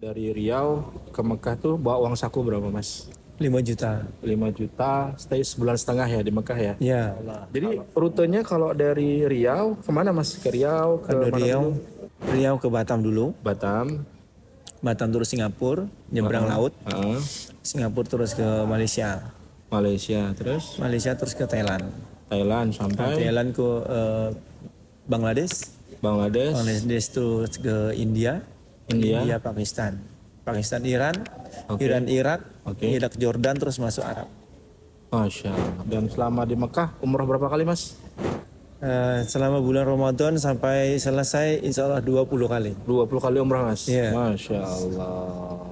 Dari Riau ke Mekah tuh bawa uang saku berapa mas? 5 juta. 5 juta, stay sebulan setengah ya di Mekah ya? Ya, Jadi rutenya kalau dari Riau kemana mas? Ke Riau, ke dari mana Riau, dulu? Riau ke Batam dulu. Batam. Batam terus Singapura, nyebrang laut. Heeh. Singapura terus ke Malaysia. Malaysia, terus Malaysia terus ke Thailand. Thailand sampai Thailand ke Bangladesh. Bangladesh, Bangladesh terus ke India. India. Pakistan. Pakistan, Iran. Oke. Iran, Irak. Oke. Irak, Jordan terus masuk Arab. Masya Allah. Dan selama di Mekah umrah berapa kali mas? Selama bulan Ramadan sampai selesai insya Allah 20 kali. 20 kali umrah mas? Iya. Masya Allah.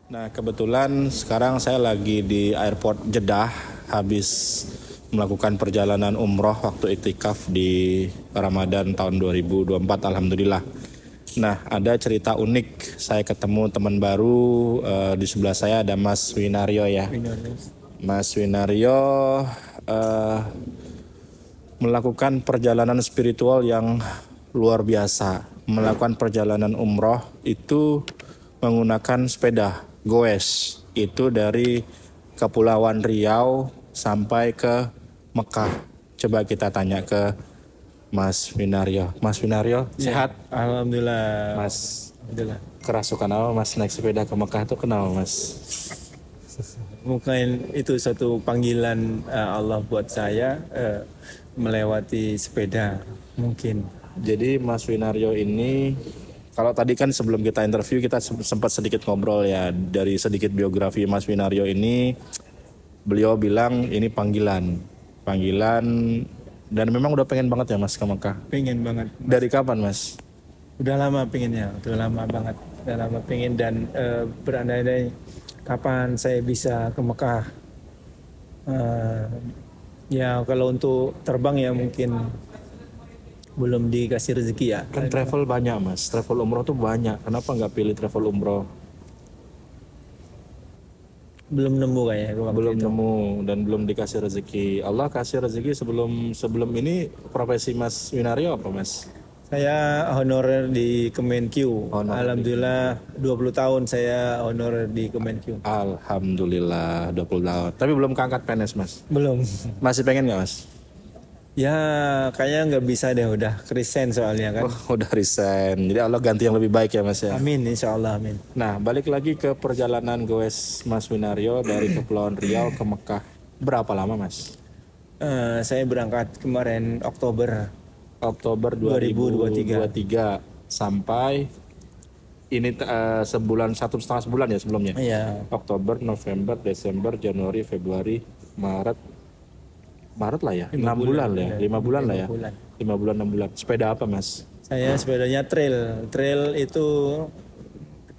Nah kebetulan sekarang saya lagi di airport Jeddah habis melakukan perjalanan umroh waktu iktikaf di Ramadan tahun 2024 alhamdulillah. Nah ada cerita unik, saya ketemu teman baru, di sebelah saya ada Mas Winario ya. Mas Winario melakukan perjalanan spiritual yang luar biasa. Melakukan perjalanan umroh itu menggunakan sepeda goes. Itu dari Kepulauan Riau sampai ke Mekah. Coba kita tanya ke Mas Winario. Mas Winario, sehat? Alhamdulillah. Mas, Alhamdulillah. kerasukan apa Mas naik sepeda ke Mekah itu kenapa Mas? Mungkin itu satu panggilan Allah buat saya melewati sepeda mungkin. Jadi Mas Winario ini, kalau tadi kan sebelum kita interview kita sempat sedikit ngobrol ya, dari sedikit biografi Mas Winario ini, beliau bilang ini panggilan dan memang udah pengen banget ya Mas ke Mekah. Pengen banget. Dari kapan Mas? Udah lama pengennya, udah lama banget. Udah lama pengen dan berandai-andai kapan saya bisa ke Mekah. Ya kalau untuk terbang ya mungkin belum dikasih rezeki ya. Kan travel banyak Mas, travel umroh tuh banyak. Kenapa nggak pilih travel umroh? Belum nemu kayaknya waktu Belum itu. nemu dan belum dikasih rezeki. Allah kasih rezeki sebelum ini. Profesi Mas Winario apa Mas? Saya honorer di Kemenkyu. Honorer Alhamdulillah 20 tahun saya honorer di Kemenkyu. Alhamdulillah 20 tahun. Tapi belum keangkat PNS Mas. Belum. Masih pengen nggak Mas? Ya kayaknya nggak bisa deh, udah resign soalnya kan. Oh, udah resign. Jadi Allah ganti yang lebih baik ya Mas ya. Amin, insya Allah amin. Nah balik lagi ke perjalanan goes Mas Winario dari Kepulauan Riau ke Mekah. Berapa lama Mas? Saya berangkat kemarin Oktober. Oktober 2023 sampai ini sebulan, 1,5 bulan ya sebelumnya. Iya. Oktober, November, Desember, Januari, Februari, Maret lah ya. 6 bulan lah ya. 5 bulan lah ya. 5 bulan 6 bulan. Sepeda apa Mas? Saya sepedanya trail. Trail itu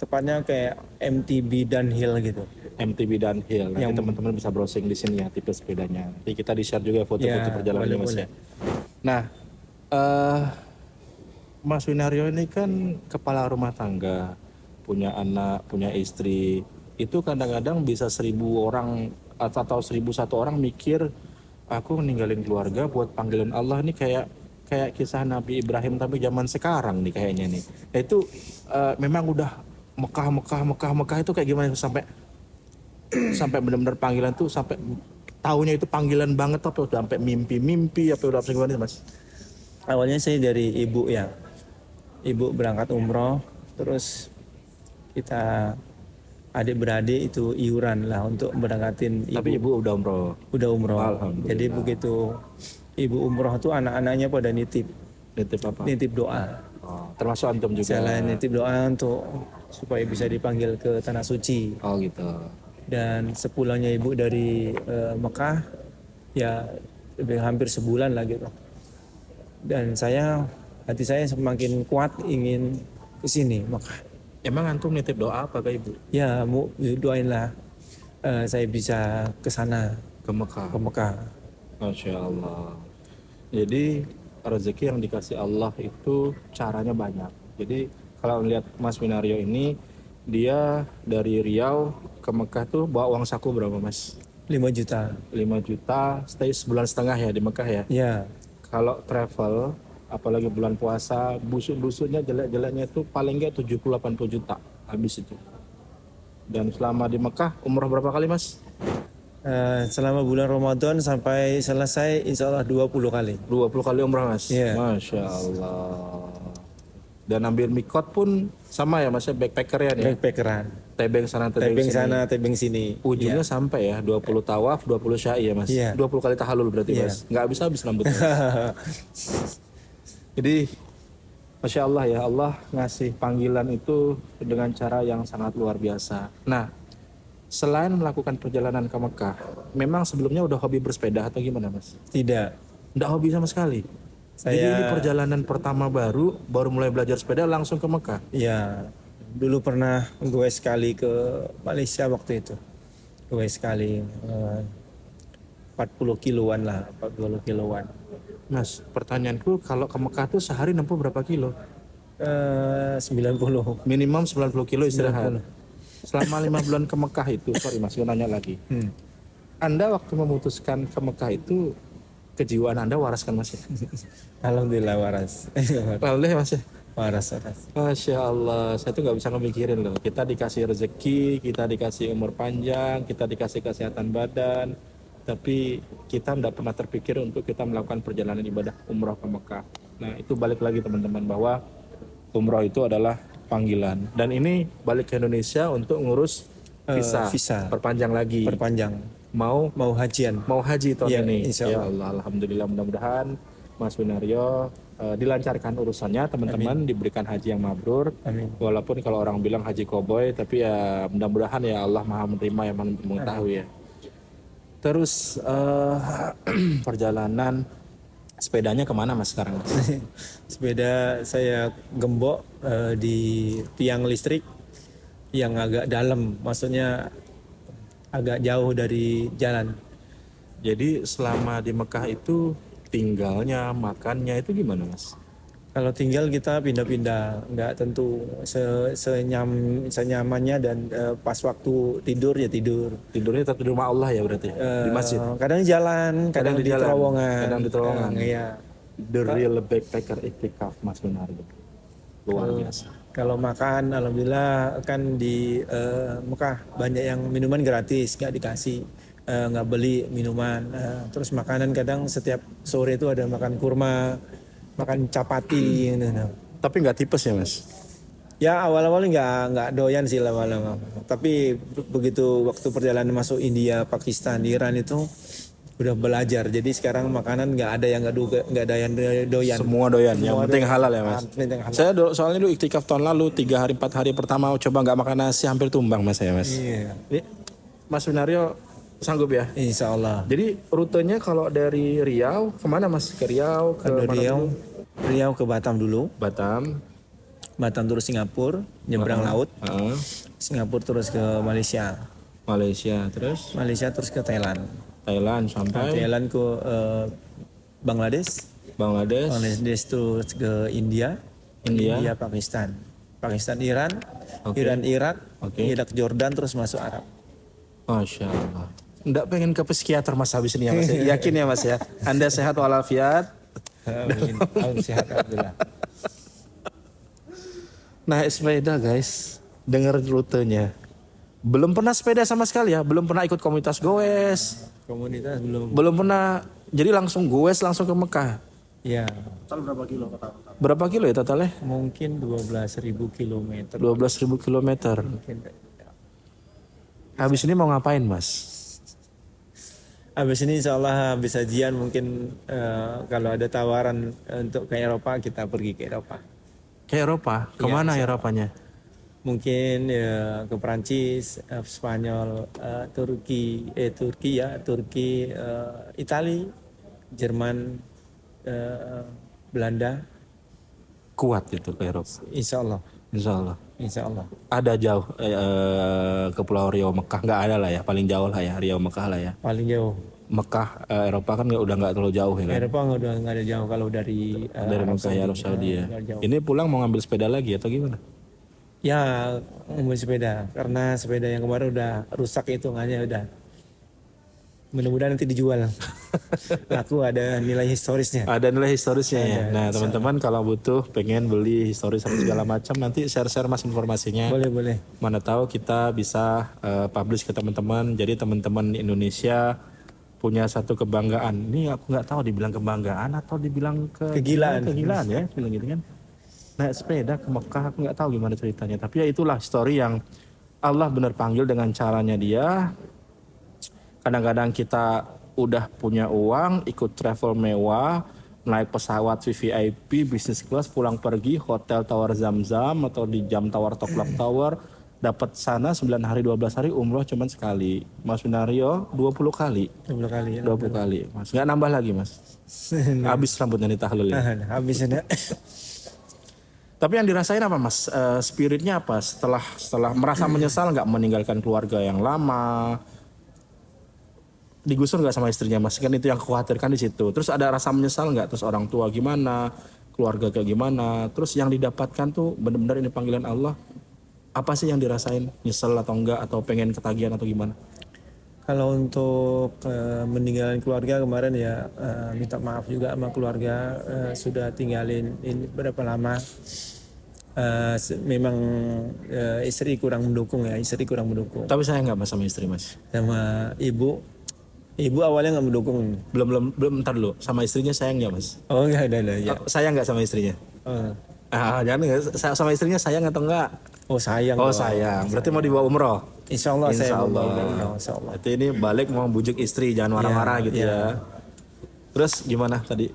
tepatnya kayak MTB downhill gitu. MTB Downhill. Nanti teman-teman bisa browsing di sini ya tipe sepedanya. Nanti kita di-share juga foto-foto Ya, perjalanannya Mas ya. Nah, Mas Winario ini kan kepala rumah tangga, punya anak, punya istri. Itu kadang-kadang bisa 1.000 orang atau 1.001 orang mikir, aku ninggalin keluarga buat panggilan Allah. Ini kayak kisah Nabi Ibrahim tapi zaman sekarang nih kayaknya nih. Nah, itu memang udah Mekah itu kayak gimana sampai benar-benar panggilan tuh, sampai tahunya itu panggilan banget apa udah sampai mimpi apa udah gimana Mas? Awalnya saya dari ibu ya. Ibu berangkat umroh, terus kita adik-beradik itu iuran lah untuk berangkatin ibu. Tapi ibu udah umroh. Udah umroh. Alhamdulillah. Jadi begitu ibu umroh tuh anak-anaknya pada nitip Apa? nitip doa. Oh, termasuk antum juga. Saya nitip doa untuk supaya bisa dipanggil ke tanah suci. Oh gitu. Dan sepulangnya ibu dari Mekah ya hampir sebulan lah gitu. Dan hati saya semakin kuat ingin ke sini Mekah. Emang antum nitip doa apa ke ibu? Ya doainlah saya bisa ke sana, Ke Mekah. ke Mekah. Masya Allah. Jadi rezeki yang dikasih Allah itu caranya banyak. Jadi kalau lihat Mas Winario ini, dia dari Riau ke Mekah tuh bawa uang saku berapa Mas? 5 juta. 5 juta, stay sebulan setengah ya di Mekah ya? Ya. kalau travel apalagi bulan puasa, busuk-busuknya jelek-jeleknya itu paling nggak 70-80 juta habis itu. Dan selama di Mekah umroh berapa kali Mas? Selama bulan Ramadan sampai selesai insya Allah 20 kali. 20 kali umroh Mas? Iya. Masya Allah. Dan ambil mikot pun sama ya Mas, backpacker ya nih? Backpackeran. Tebeng sana, tebeng Tebeng sini. sana, tebeng sini. Ujungnya sampai ya 20 tawaf, 20 sya'i ya Mas? Iya. 20 kali tahalul berarti Iya. Mas? Nggak habis-habis rambutnya. Jadi Masya Allah ya, Allah ngasih panggilan itu dengan cara yang sangat luar biasa. Nah, selain melakukan perjalanan ke Mekah, memang sebelumnya udah hobi bersepeda atau gimana Mas? Tidak. Nggak hobi sama sekali? Jadi ini perjalanan pertama baru mulai belajar sepeda langsung ke Mekah? Ya, dulu pernah gue sekali ke Malaysia waktu itu. Gue sekali 40 kiloan lah, 40 kiloan. Mas, pertanyaanku kalau ke Mekah tuh sehari nempuh berapa kilo? 90. Minimum 90 kilo istirahat. Selama 5 bulan ke Mekah itu, sorry Mas, gue nanya lagi. Anda waktu memutuskan ke Mekah itu, kejiwaan Anda waras kan Mas? Alhamdulillah waras. Alhamdulillah Mas ya? waras. Masya Allah, saya tuh nggak bisa ngemikirin loh. Kita dikasih rezeki, kita dikasih umur panjang, kita dikasih kesehatan badan, tapi kita nggak pernah terpikir untuk kita melakukan perjalanan ibadah umroh ke Mekah. Nah itu balik lagi teman-teman bahwa umroh itu adalah panggilan. Dan ini balik ke Indonesia untuk ngurus visa, perpanjang lagi. Mau hajian. Mau haji tahun Ya, ini. insya Ya Allah, alhamdulillah, mudah-mudahan Mas Winario dilancarkan urusannya, teman-teman, diberikan haji yang mabrur. Amin. Walaupun kalau orang bilang haji koboi, tapi ya mudah-mudahan ya Allah Maha menerima, yang mengetahui ya. Terus perjalanan sepedanya kemana Mas sekarang Mas? Sepeda saya gembok di tiang listrik yang agak dalam, maksudnya agak jauh dari jalan. Jadi selama di Mekah itu tinggalnya, makannya itu gimana Mas? Kalau tinggal kita pindah-pindah, nggak tentu senyamannya, dan pas waktu tidur ya tidur. Tidurnya tetap di rumah Allah ya berarti? Di masjid? Kadang jalan, kadang di jalan, terowongan. kadang di terowongan. Iya. The real backpacker iktikaf Mas Winario. Luar biasa. Kalau makan, alhamdulillah kan di Mekah banyak yang minuman gratis, nggak dikasih, nggak beli minuman. Terus makanan kadang setiap sore itu ada makan kurma, makan capati. Gitu. Tapi nggak tipes ya Mas? Ya awal-awal nggak doyan sih lama-lama. Tapi begitu waktu perjalanan masuk India, Pakistan, Iran itu udah belajar. Jadi sekarang makanan nggak ada yang doyan. Semua doyan. Yang penting halal ya Mas. Halal. Saya soalnya dulu iktikaf tahun lalu 3 hari 4 hari pertama coba nggak makan nasi hampir tumbang Mas saya Mas. Iya. Mas Winario sanggup ya? Insya Allah. Jadi rutenya kalau dari Riau kemana Mas? Ke Riau? Riau ke Batam dulu. Batam terus Singapura, nyebrang laut. Singapura terus ke Malaysia. Malaysia terus ke Thailand. Sampai Thailand ke Bangladesh terus ke India, Pakistan, Iran, Irak, Irak Jordan, terus masuk Arab. Masya Allah. Nggak pengen ke psikiater Mas habis ini ya Mas? Yakin ya Mas ya? Anda sehat walafiat? Amin. Sehat alhamdulillah. Naik sepeda guys, denger rutenya. Belum pernah sepeda sama sekali ya, belum pernah ikut komunitas goes. Belum pernah, jadi langsung goes langsung ke Mekah. Iya. Total berapa kilo ya totalnya? Mungkin 12.000 kilometer. 12.000 kilometer. Habis ini mau ngapain Mas? Habis ini insya Allah habis hajian mungkin kalau ada tawaran untuk ke Eropa kita pergi ke Eropa. Ke Eropa? Kemana Eropanya? Mungkin ya, ke Perancis, Spanyol, Turki, Itali, Jerman, Belanda. Kuat itu ke Eropa? Insya Allah. Ada jauh ke Pulau Riau Mekah? Nggak ada lah ya, paling jauh lah ya, Riau Mekah lah ya. Paling jauh. Mekah, Eropa kan udah nggak terlalu jauh ya kan? Eropa nggak ada jauh kalau dari Mekah ya Arab Saudi ya. Ini pulang mau ngambil sepeda lagi atau gimana? Ya ngambil sepeda, karena sepeda yang kemarin udah rusak hitungannya udah. Mudah-mudahan nanti dijual. Laku ada nilai historisnya. Ada nilai historisnya ya. Ada, Nah insya teman-teman kalau butuh pengen beli historis atau segala macam nanti share-share mas informasinya. Boleh. Mana tahu kita bisa publish ke teman-teman. Jadi teman-teman Indonesia punya satu kebanggaan. Ini aku nggak tahu dibilang kebanggaan atau dibilang Kegilaan. Kegilaan ya, bilang gitu kan. Naik sepeda ke Mekah aku nggak tahu gimana ceritanya. Tapi ya itulah story yang Allah benar panggil dengan caranya dia. Kadang-kadang kita udah punya uang, ikut travel mewah, naik pesawat VVIP, bisnis kelas, pulang pergi, hotel Tower Zam-Zam atau di Jam Tower Toklak Tower, dapat sana 9 hari 12 hari, umroh cuman sekali. Mas Winario 20 kali. 20 kali ya. 20 kali. Mas, nggak nambah lagi, Mas. Habis rambutnya nih tahlil ya. Habis ada. Tapi yang dirasain apa, Mas? Spiritnya apa? Setelah merasa menyesal nggak meninggalkan keluarga yang lama? Digusur nggak sama istrinya, Mas? Kan itu yang khawatirkan di situ. Terus ada rasa menyesal nggak? Terus orang tua gimana? Keluarga kayak gimana? Terus yang didapatkan tuh benar-benar ini panggilan Allah. Apa sih yang dirasain? Nyesel atau enggak? Atau pengen ketagihan atau gimana? Kalau untuk meninggalkan keluarga kemarin ya minta maaf juga sama keluarga, sudah tinggalin ini berapa lama. Memang istri kurang mendukung ya, Tapi saya nggak, Mas, sama istri, Mas. sama ibu awalnya nggak mendukung. Belum ntar dulu. Sama istrinya sayang nggak, Mas? Oh nggak ada ya. Sayang nggak sama istrinya? Oh, Jangan nggak. Sama istrinya sayang atau enggak? oh sayang. Oh dong. sayang. Berarti mau dibawa umroh? Insya Allah saya Insya mau Allah. bawa, insya Allah. Berarti ini balik mau bujuk istri, jangan marah-marah gitu ya. Terus gimana tadi?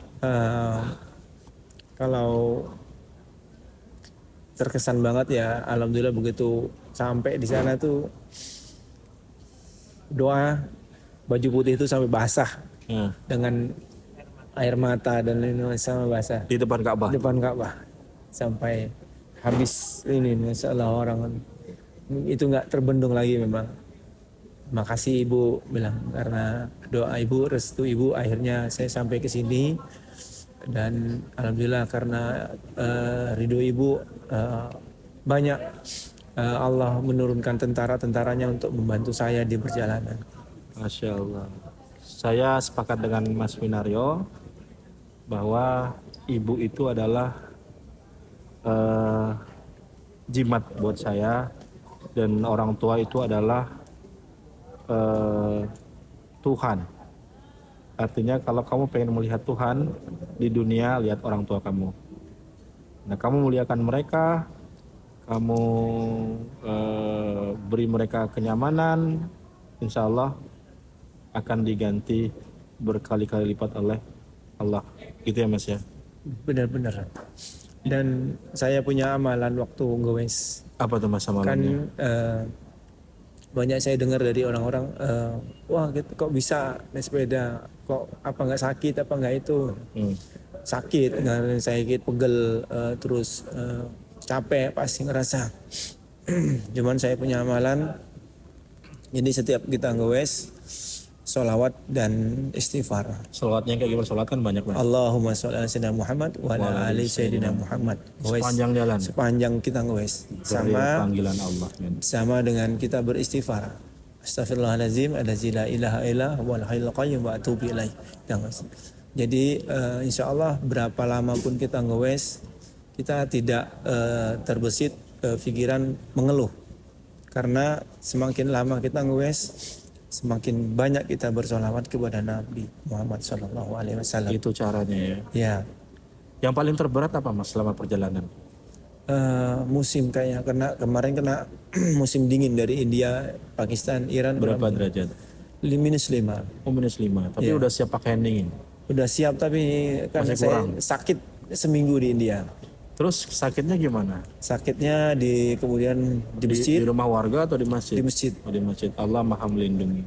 Kalau terkesan banget ya, alhamdulillah begitu sampai di sana tuh doa baju putih itu sampai basah Hmm. dengan air mata dan ini sama basah Di depan Ka'bah. depan Ka'bah sampai habis ini Masya Allah orang itu nggak terbendung lagi memang. Makasih ibu bilang karena doa ibu, restu ibu akhirnya saya sampai ke sini dan alhamdulillah karena ridho ibu banyak Allah menurunkan tentara-tentaranya untuk membantu saya di perjalanan. Masya Allah. Saya sepakat dengan Mas Winario bahwa ibu itu adalah jimat buat saya dan orang tua itu adalah Tuhan. Artinya kalau kamu pengen melihat Tuhan di dunia, lihat orang tua kamu. Nah, kamu muliakan mereka, kamu beri mereka kenyamanan, insya Allah akan diganti berkali-kali lipat oleh Allah. Gitu ya, Mas ya? Benar-benar. Dan saya punya amalan waktu ngewes. Apa tuh, Mas, Kan amalannya? banyak saya dengar dari orang-orang, wah gitu, kok bisa naik sepeda, kok apa nggak sakit, apa nggak itu. Sakit, nggak sakit, pegel, terus capek pasti ngerasa. Cuman saya punya amalan, jadi setiap kita ngewes, sholawat dan istighfar. Salawatnya kayak gimana? Salawat kan banyak, Mas. Allahumma sholli ala sayyidina Muhammad wa ala ali sayyidina Muhammad. Ngewes. Sepanjang jalan Sepanjang kita ngewes. dari panggilan Allah. Men. Sama dengan kita beristighfar. Astaghfirullahaladzim, allazi la ilaha illa huwal hayyul qayyum wa atubu ilaih. Jadi insya Allah berapa lama pun kita ngewes, kita tidak terbesit pikiran mengeluh. Karena semakin lama kita ngewes, semakin banyak kita bersolawat kepada Nabi Muhammad SAW. Itu caranya ya. Ya, Yang paling terberat apa, Mas, selama perjalanan? musim kayaknya kemarin kena musim dingin dari India, Pakistan, Iran. Berapa derajat? -5. Oh, -5. Tapi Iya. udah siap pakaian dingin. Udah siap tapi kan Masih saya kurang. sakit seminggu di India. Terus sakitnya gimana? Sakitnya kemudian di Di masjid, rumah warga atau di masjid? di masjid. Oh, di masjid. Allah Maha melindungi.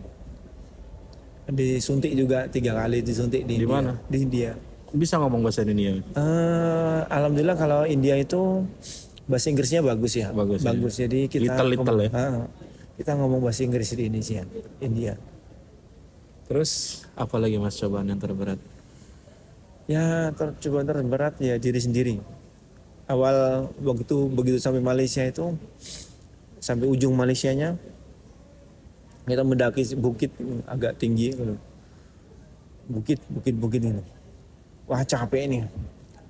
Disuntik juga 3 kali disuntik di India. mana? Di India. Bisa ngomong bahasa Indonesia? Alhamdulillah kalau India itu bahasa Inggrisnya bagus ya. Bagus ya. Jadi kita Little ya. kita ngomong bahasa Inggris di Indonesia, India. Terus apa lagi, Mas, cobaan yang terberat? Ya cobaan terberat ya diri sendiri. Awal begitu sampai Malaysia itu, sampai ujung Malaysianya, Kita mendaki bukit agak tinggi gitu. Bukit ini. Wah capek nih.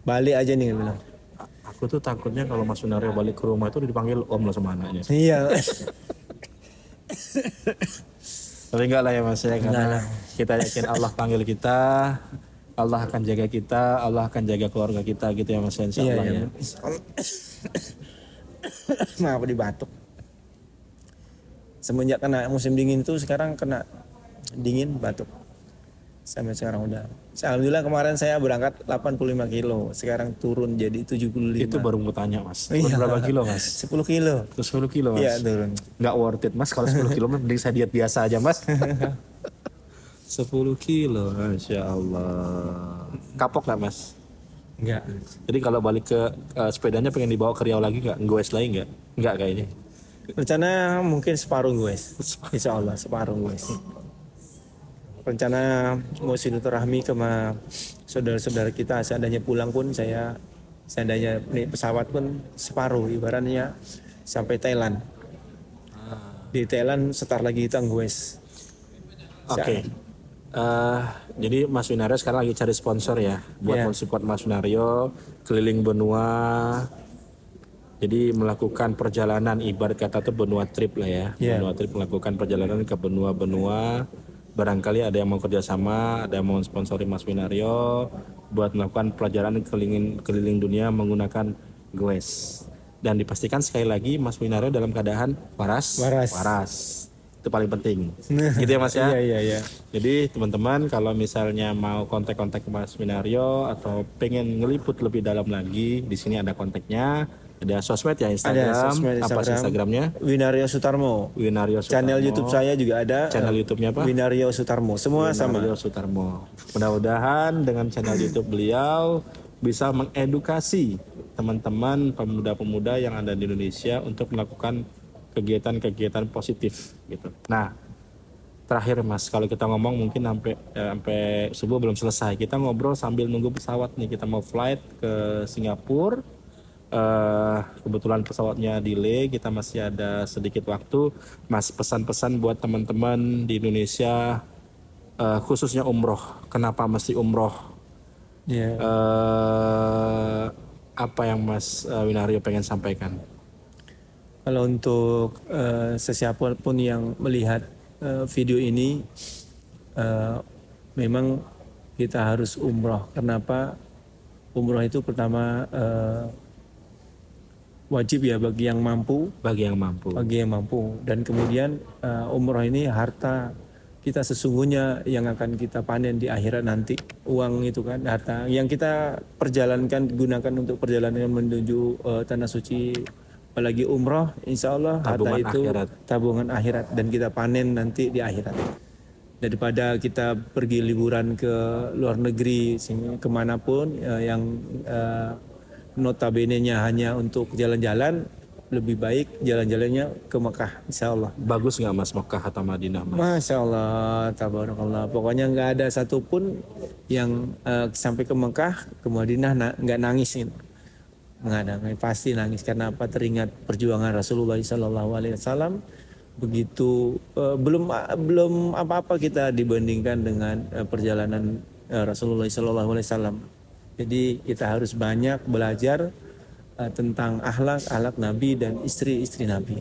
Balik aja nih bilang. Aku tuh takutnya kalau Mas Sunario balik ke rumah itu dipanggil Om loh sama anaknya. Iya. Tapi enggak lah ya Mas ya, Enggak karena lah. kita yakin Allah panggil kita, Allah akan jaga kita, Allah akan jaga keluarga kita gitu ya Mas ya, insya Allah ya. Maaf dibatuk. Semenjak kena musim dingin itu sekarang kena dingin batuk. Sampai sekarang udah. Alhamdulillah kemarin saya berangkat 85 kilo. Sekarang turun jadi 75. Itu baru mau tanya Mas. Iya. Berapa kilo Mas? 10 kilo. Terus 10 kilo Mas? Iya turun. Nggak worth it Mas, kalau 10 kilo mending saya diet biasa aja Mas. 10 kilo, Masya Allah. Kapok nggak Mas? Enggak. Jadi kalau balik ke sepedanya pengen dibawa ke Riau lagi nggak? Goes lagi nggak? Nggak kayaknya. Rencana mungkin separuh gue. Insya Allah separuh gue. Rencana mau silaturahmi ke saudara-saudara kita, seandainya pulang pun seandainya naik pesawat pun separuh, ibaratnya sampai Thailand. Di Thailand setar lagi kita ngwes. Oke. Jadi Mas Winario sekarang lagi cari sponsor ya buat mensupport Mas Winario keliling benua. Jadi melakukan perjalanan ibarat kata tuh benua trip lah ya. Benua trip, melakukan perjalanan ke benua-benua. Barangkali ada yang mau kerjasama, ada yang mau sponsori Mas Winario buat melakukan perjalanan keliling dunia menggunakan Goes. Dan dipastikan sekali lagi Mas Winario dalam keadaan waras. Itu paling penting. Gitu ya Mas ya. Iya. Jadi teman-teman kalau misalnya mau kontak-kontak Mas Winario atau pengen ngeliput lebih dalam lagi, di sini ada kontaknya. Ada sosmed ya, Instagram. Ada sosmed Apa sih Instagramnya? Winario Sutarmo. Winario Sutarmo. Channel YouTube saya juga ada. Channel YouTube-nya apa? Winario Sutarmo. Semua sama. Winario Sutarmo. Mudah-mudahan dengan channel YouTube beliau bisa mengedukasi teman-teman pemuda-pemuda yang ada di Indonesia untuk melakukan kegiatan-kegiatan positif gitu. Nah, terakhir Mas, kalau kita ngomong mungkin sampai subuh belum selesai. Kita ngobrol sambil nunggu pesawat nih. Kita mau flight ke Singapura. Kebetulan pesawatnya delay, kita masih ada sedikit waktu. Mas, pesan-pesan buat teman-teman di Indonesia, khususnya umroh. Kenapa mesti umroh? Apa yang Mas Winario pengen sampaikan? Kalau untuk sesiapapun yang melihat video ini, memang kita harus umroh. Kenapa? Umroh itu pertama wajib ya bagi yang mampu. Bagi yang mampu. Dan kemudian umroh ini harta kita sesungguhnya yang akan kita panen di akhirat nanti. Uang itu kan harta yang kita perjalankan, gunakan untuk perjalanan menuju tanah suci. Apalagi umroh, insya Allah harta itu tabungan akhirat dan kita panen nanti di akhirat. Daripada kita pergi liburan ke luar negeri, kemanapun yang notabene-nya hanya untuk jalan-jalan, lebih baik jalan-jalannya ke Mekah, insya Allah. Bagus nggak Mas Mekah atau Madinah Mas? Masya Allah, tabarakallah. Pokoknya nggak ada satupun yang sampai ke Mekah, ke Madinah nggak nangis gitu. Nggak ada, pasti nangis karena apa? Teringat perjuangan Rasulullah SAW. Begitu belum apa-apa kita dibandingkan dengan perjalanan Rasulullah SAW. Jadi kita harus banyak belajar tentang akhlak Nabi dan istri-istri Nabi.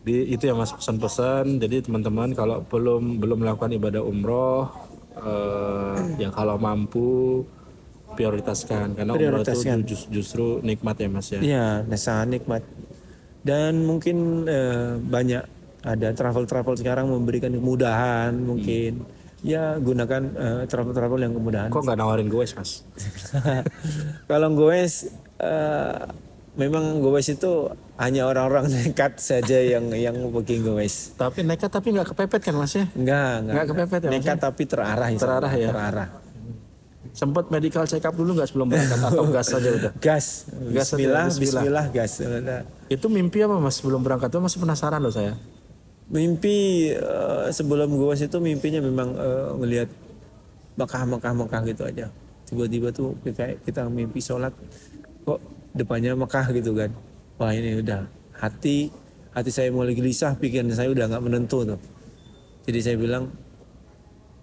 Itu ya Mas pesan-pesan. Jadi teman-teman kalau belum melakukan ibadah umroh, yang kalau mampu prioritaskan karena umroh itu justru nikmat ya Mas ya. Iya, sangat nikmat. Dan mungkin banyak ada travel sekarang memberikan kemudahan mungkin. Ya gunakan travel yang kemudahan. Kok nggak nawarin Goes Mas? Kalau Goes memang Goes itu hanya orang-orang nekat saja yang pergi Goes. Tapi nekat tapi nggak kepepet kan Mas ya? Nggak kepepet ya Mas. Nekat tapi terarah. Terarah ya. Terarah. Sempat medical check up dulu nggak sebelum berangkat atau gas saja udah? Gas. Bismillah gas. Itu mimpi apa Mas sebelum berangkat? Itu masih penasaran loh saya. Mimpi sebelum Goes itu mimpinya memang ngelihat Mekah gitu aja. Tiba-tiba tuh kita mimpi sholat kok depannya Mekah gitu kan. Wah ini udah hati saya mulai gelisah, pikiran saya udah nggak menentu tuh. Jadi saya bilang,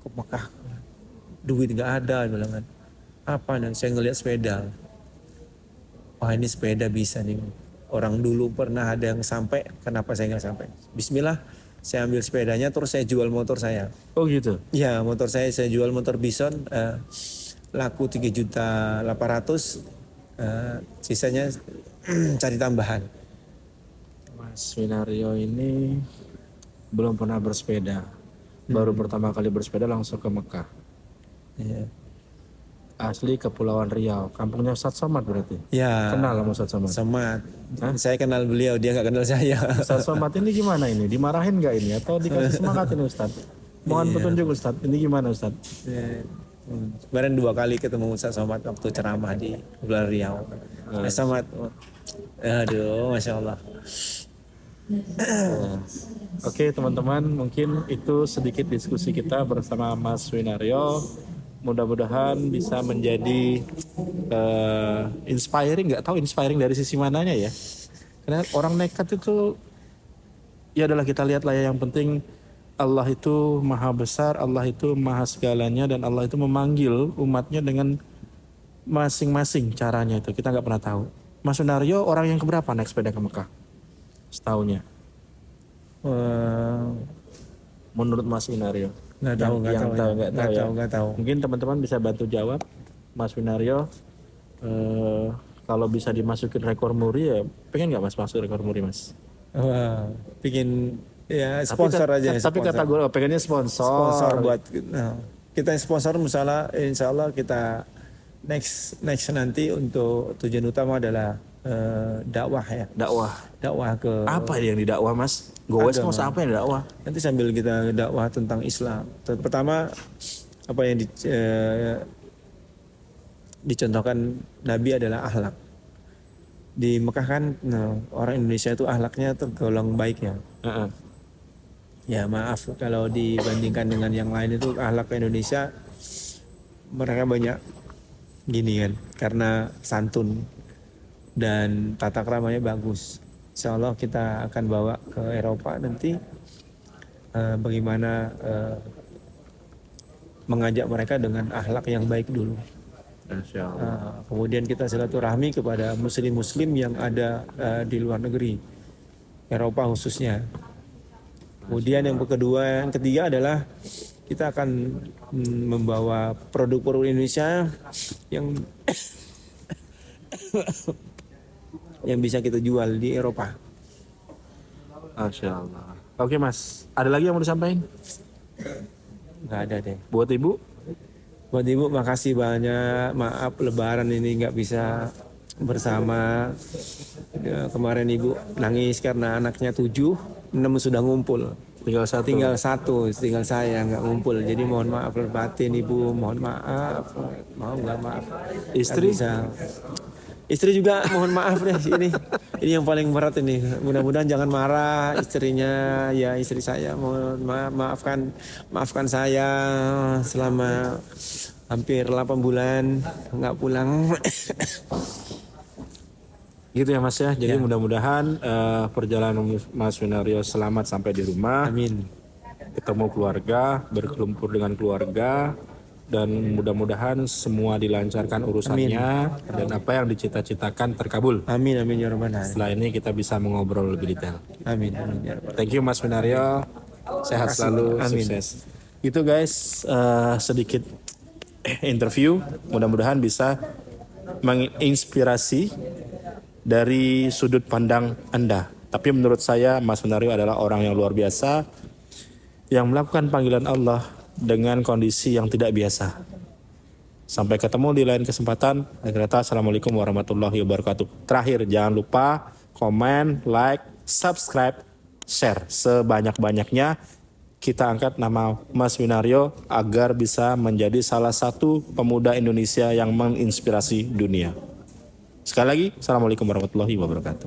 ke Mekah duit nggak ada, bilang kan. Apa? Dan saya ngelihat sepeda. Wah, ini sepeda bisa nih. Orang dulu pernah ada yang sampai, kenapa saya nggak sampai? Bismillah, saya ambil sepedanya terus saya jual motor saya. Oh gitu. Ya, motor saya jual motor Bison, laku 3.800.000, sisanya cari tambahan. Mas Winario ini belum pernah bersepeda. Baru pertama kali bersepeda langsung ke Mekah. Ya. Asli Kepulauan Riau. Kampungnya Ustadz Somad berarti. Ya, Kenal sama Ustadz Somad? Somad. Saya kenal beliau, dia nggak kenal saya. Ustadz Somad ini gimana ini? Dimarahin nggak ini? Atau dikasih semangat ini Ustadz? Mohon petunjuk Ustadz. Ini gimana Ustadz? Ya. Kemarin 2 kali ketemu Ustadz Somad waktu ceramah di Kepulauan Riau. Somad, aduh, Masya Allah. Oke teman-teman, mungkin itu sedikit diskusi kita bersama Mas Winario. Mudah-mudahan bisa menjadi inspiring, nggak tahu inspiring dari sisi mananya ya. Karena orang nekat itu ya adalah kita lihat lah ya, yang penting Allah itu maha besar, Allah itu maha segalanya, dan Allah itu memanggil umatnya dengan masing-masing caranya itu. Kita nggak pernah tahu. Mas Winario orang yang keberapa naik sepeda ke Mekah setahunnya? Menurut Mas Winario? Nggak tahu. Nggak tahu. Mungkin teman-teman bisa bantu jawab. Mas Winario, kalau bisa dimasukin rekor muri ya, pengen nggak Mas masuk rekor muri Mas? Wah, bikin ya sponsor aja. Tapi kategori pengennya sponsor buat kita sponsor, misalnya insya Allah kita next nanti untuk tujuan utama adalah dakwah ya. Dakwah ke apa yang didakwah Mas? Gowes mau apa yang didakwah? Nanti sambil kita dakwah tentang Islam. Pertama apa yang dicontohkan Nabi adalah akhlak. Di Mekah kan orang Indonesia itu akhlaknya tergolong baik ya. Ya maaf kalau dibandingkan dengan yang lain itu akhlak Indonesia mereka banyak gini kan, karena santun dan tata keramanya bagus. Insya Allah kita akan bawa ke Eropa nanti bagaimana mengajak mereka dengan akhlak yang baik dulu. Kemudian kita silaturahmi kepada muslim-muslim yang ada di luar negeri, Eropa khususnya. Kemudian yang ketiga adalah kita akan membawa produk-produk Indonesia yang yang bisa kita jual di Eropa. Masya Allah. Oke Mas, ada lagi yang mau disampaikan? Nggak ada deh. Buat Ibu? Buat Ibu makasih banyak. Maaf Lebaran ini nggak bisa bersama. Ya, kemarin Ibu nangis karena anaknya 7, 6 sudah ngumpul. Tinggal satu, saya nggak ngumpul. Jadi mohon maaf batin Ibu, mohon maaf. Nggak maaf. Istri juga mohon maaf deh ini yang paling berat ini. Mudah-mudahan jangan marah istrinya, ya istri saya mohon maafkan saya selama hampir 8 bulan nggak pulang. Gitu ya Mas ya. Jadi mudah-mudahan perjalanan Mas Winario selamat sampai di rumah. Amin. Ketemu keluarga, berkumpul dengan keluarga, dan mudah-mudahan semua dilancarkan urusannya. Amin. Dan apa yang dicita-citakan terkabul. Amin ya rabbal alamin. Setelah ini kita bisa mengobrol lebih detail. Amin ya rabbal alamin. Thank you Mas Winario. Sehat selalu, sukses. Itu guys, sedikit interview. Mudah-mudahan bisa menginspirasi dari sudut pandang Anda. Tapi menurut saya Mas Winario adalah orang yang luar biasa, yang melakukan panggilan Allah dengan kondisi yang tidak biasa. Sampai ketemu di lain kesempatan. Assalamualaikum warahmatullahi wabarakatuh. Terakhir, jangan lupa komen, like, subscribe, share sebanyak-banyaknya. Kita angkat nama Mas Winario agar bisa menjadi salah satu pemuda Indonesia yang menginspirasi dunia. Sekali lagi, Assalamualaikum warahmatullahi wabarakatuh.